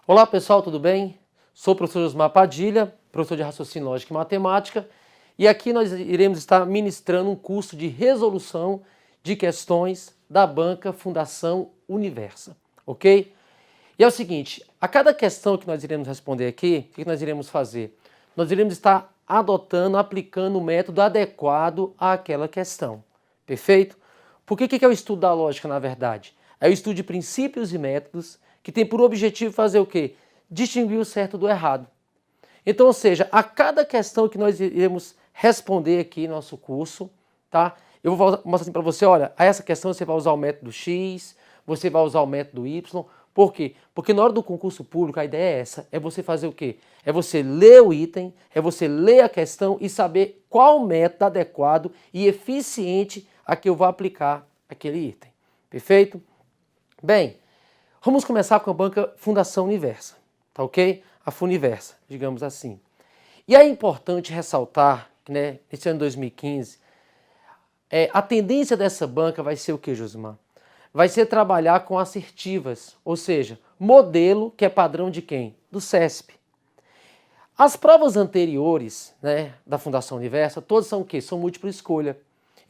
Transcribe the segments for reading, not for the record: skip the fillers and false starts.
Olá pessoal, tudo bem? Sou o professor Josmar Padilha, professor de Raciocínio Lógico e Matemática, e aqui nós iremos estar ministrando um curso de resolução de questões da banca Fundação Universa, ok? E é o seguinte, a cada questão que nós iremos responder aqui, o que nós iremos fazer? Nós iremos estar adotando, aplicando o método adequado àquela questão, perfeito? Porque o que é o estudo da lógica, na verdade? É o estudo de princípios e métodos que tem por objetivo fazer o quê? Distinguir o certo do errado. Então, ou seja, a cada questão que nós iremos responder aqui no nosso curso, tá? Eu vou mostrar assim para você, olha, a essa questão você vai usar o método X, você vai usar o método Y. Por quê? Porque na hora do concurso público a ideia é essa, é você fazer o quê? É você ler o item, é você ler a questão e saber qual método adequado e eficiente a que eu vou aplicar aquele item. Perfeito? Bem, vamos começar com a banca Fundação Universa, tá ok? A Funiversa, digamos assim. E é importante ressaltar que, né, nesse ano 2015, a tendência dessa banca vai ser o que, Josimar? Vai ser trabalhar com assertivas, ou seja, modelo que é padrão de quem? Do CESP. As provas anteriores, né, da Fundação Universa, todas são o quê? São múltipla escolha.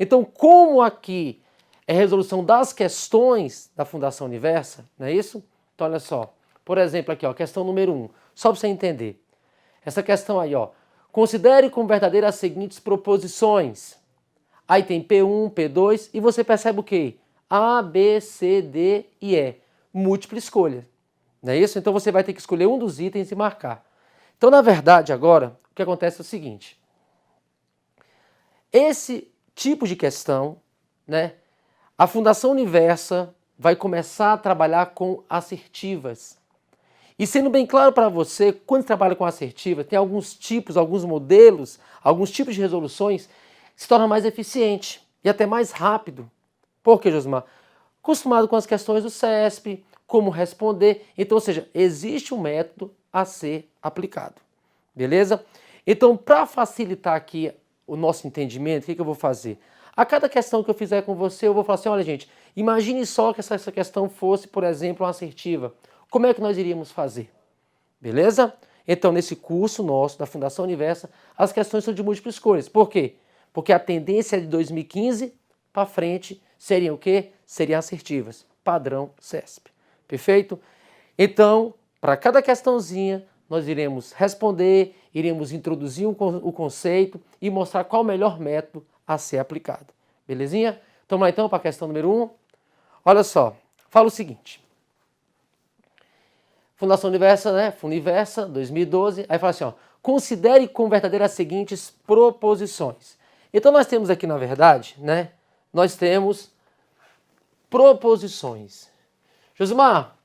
Então, como aqui é resolução das questões da Fundação Universa, não é isso? Então, olha só. Por exemplo, aqui, ó, questão número 1. Só para você entender. Essa questão aí, ó. Considere como verdadeiras as seguintes proposições. Aí tem P1, P2 e você percebe o quê? A, B, C, D e E. Múltipla escolha. Não é isso? Então você vai ter que escolher um dos itens e marcar. Então, na verdade, agora, o que acontece é o seguinte. Esse tipo de questão, né? A Fundação Universa vai começar a trabalhar com assertivas. E sendo bem claro para você, quando trabalha com assertiva, tem alguns tipos, alguns modelos, alguns tipos de resoluções que se tornam mais eficiente e até mais rápido. Por quê, Josimar? Acostumado com as questões do CESP, como responder. Então, ou seja, existe um método a ser aplicado. Beleza? Então, para facilitar aqui o nosso entendimento, o que eu vou fazer? A cada questão que eu fizer com você, eu vou falar assim, olha gente, imagine só que essa questão fosse, por exemplo, uma assertiva. Como é que nós iríamos fazer? Beleza? Então, nesse curso nosso da Fundação Universa, as questões são de múltiplas escolhas. Por quê? Porque a tendência de 2015 para frente seriam o quê? Seriam assertivas. Padrão CESP. Perfeito? Então, para cada questãozinha, nós iremos responder, iremos introduzir o conceito e mostrar qual o melhor método a ser aplicado. Belezinha? Vamos lá então para a questão número 1. Olha só, fala o seguinte. Fundação Universa, né? Funiversa, 2012. Aí fala assim, ó. Considere como verdadeiras as seguintes proposições. Então nós temos aqui, na verdade, né? Nós temos proposições. Josimar,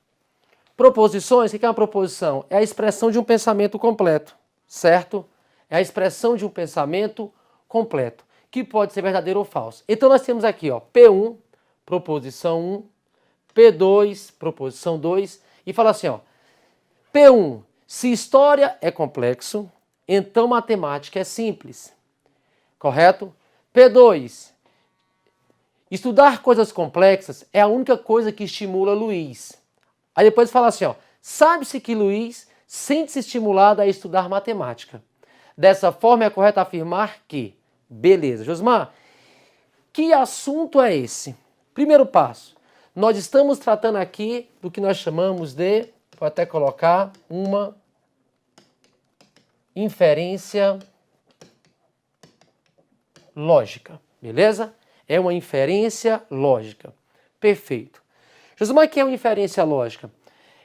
proposições, o que é uma proposição? É a expressão de um pensamento completo, certo? É a expressão de um pensamento completo, que pode ser verdadeiro ou falso. Então nós temos aqui, ó, P1, proposição 1, P2, proposição 2, e fala assim, ó, P1, se história é complexo, então matemática é simples. Correto? P2, estudar coisas complexas é a única coisa que estimula Luiz. Aí depois fala assim, ó, sabe-se que Luiz sente-se estimulado a estudar matemática. Dessa forma é correto afirmar que, beleza, Josmar, que assunto é esse? Primeiro passo, nós estamos tratando aqui do que nós chamamos de, vou até colocar, uma inferência lógica, beleza? É uma inferência lógica. Perfeito. Josmar, o que é uma inferência lógica?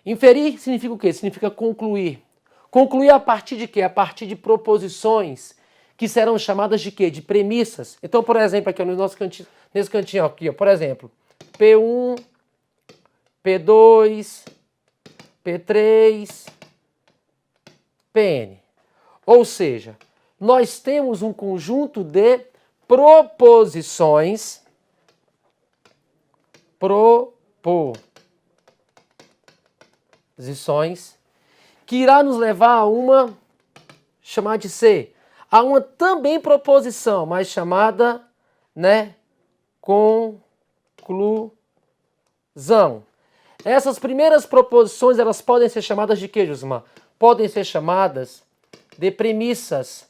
Inferir significa o quê? Significa concluir. Concluir a partir de quê? A partir de proposições que serão chamadas de quê? De premissas. Então, por exemplo, aqui no nosso cantinho, nesse cantinho aqui, ó, por exemplo, P1, P2, P3, PN. Ou seja, nós temos um conjunto de proposições, que irá nos levar a uma, chamada de C, a uma também proposição, mas chamada, né, conclusão. Essas primeiras proposições, elas podem ser chamadas de quê, Josimar? Podem ser chamadas de premissas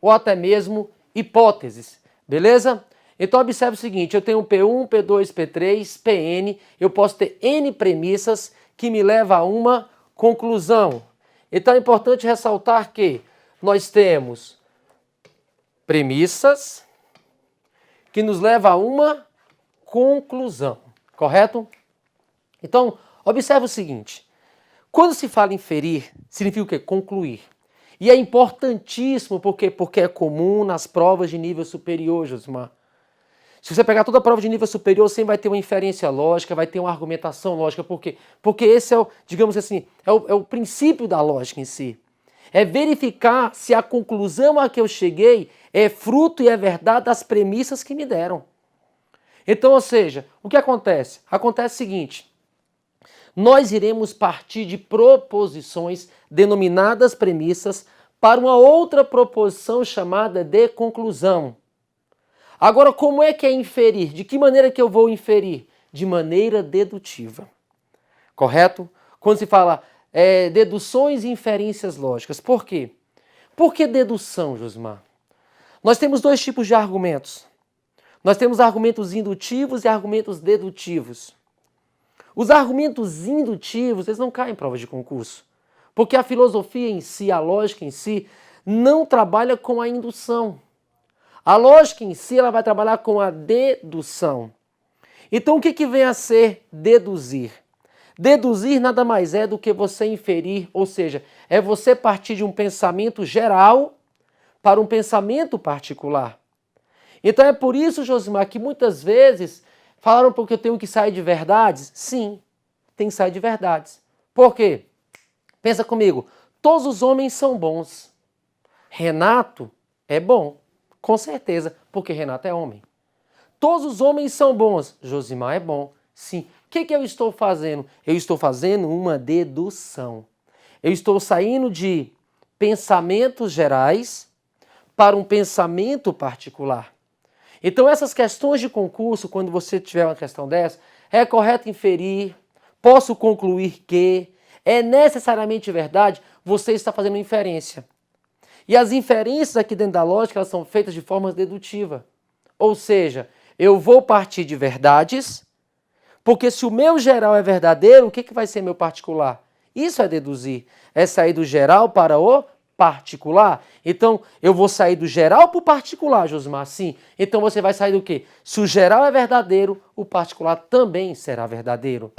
ou até mesmo hipóteses, beleza? Então observe o seguinte, eu tenho P1, P2, P3, Pn, eu posso ter N premissas que me levam a uma conclusão. Então é importante ressaltar que nós temos premissas que nos levam a uma conclusão, correto? Então, observe o seguinte, quando se fala inferir, significa o quê? Concluir. E é importantíssimo porque é comum nas provas de nível superior, Josimar. Se você pegar toda a prova de nível superior, sempre vai ter uma inferência lógica, vai ter uma argumentação lógica. Por quê? Porque esse é o, digamos assim, é o princípio da lógica em si. É verificar se a conclusão a que eu cheguei é fruto e é verdade das premissas que me deram. Então, ou seja, o que acontece? Acontece o seguinte, nós iremos partir de proposições denominadas premissas para uma outra proposição chamada de conclusão. Agora, como é que é inferir? De que maneira que eu vou inferir? De maneira dedutiva. Correto? Quando se fala deduções e inferências lógicas. Por quê? Por que dedução, Josimar? Nós temos dois tipos de argumentos. Nós temos argumentos indutivos e argumentos dedutivos. Os argumentos indutivos, eles não caem em prova de concurso. Porque a filosofia em si, a lógica em si, não trabalha com a indução. A lógica em si, ela vai trabalhar com a dedução. Então, o que vem a ser deduzir? Deduzir nada mais é do que você inferir, ou seja, é você partir de um pensamento geral para um pensamento particular. Então, é por isso, Josimar, que muitas vezes falaram porque eu tenho que sair de verdades? Sim, tem que sair de verdades. Por quê? Pensa comigo, todos os homens são bons. Renato é bom. Com certeza, porque Renato é homem. Todos os homens são bons. Josimar é bom. Sim. O que eu estou fazendo? Eu estou fazendo uma dedução. Eu estou saindo de pensamentos gerais para um pensamento particular. Então, essas questões de concurso, quando você tiver uma questão dessa, é correto inferir, posso concluir que, é necessariamente verdade, você está fazendo inferência. E as inferências aqui dentro da lógica, elas são feitas de forma dedutiva. Ou seja, eu vou partir de verdades, porque se o meu geral é verdadeiro, o que vai ser meu particular? Isso é deduzir. É sair do geral para o particular. Então, eu vou sair do geral para o particular, Josimar. Sim. Então, você vai sair do quê? Se o geral é verdadeiro, o particular também será verdadeiro.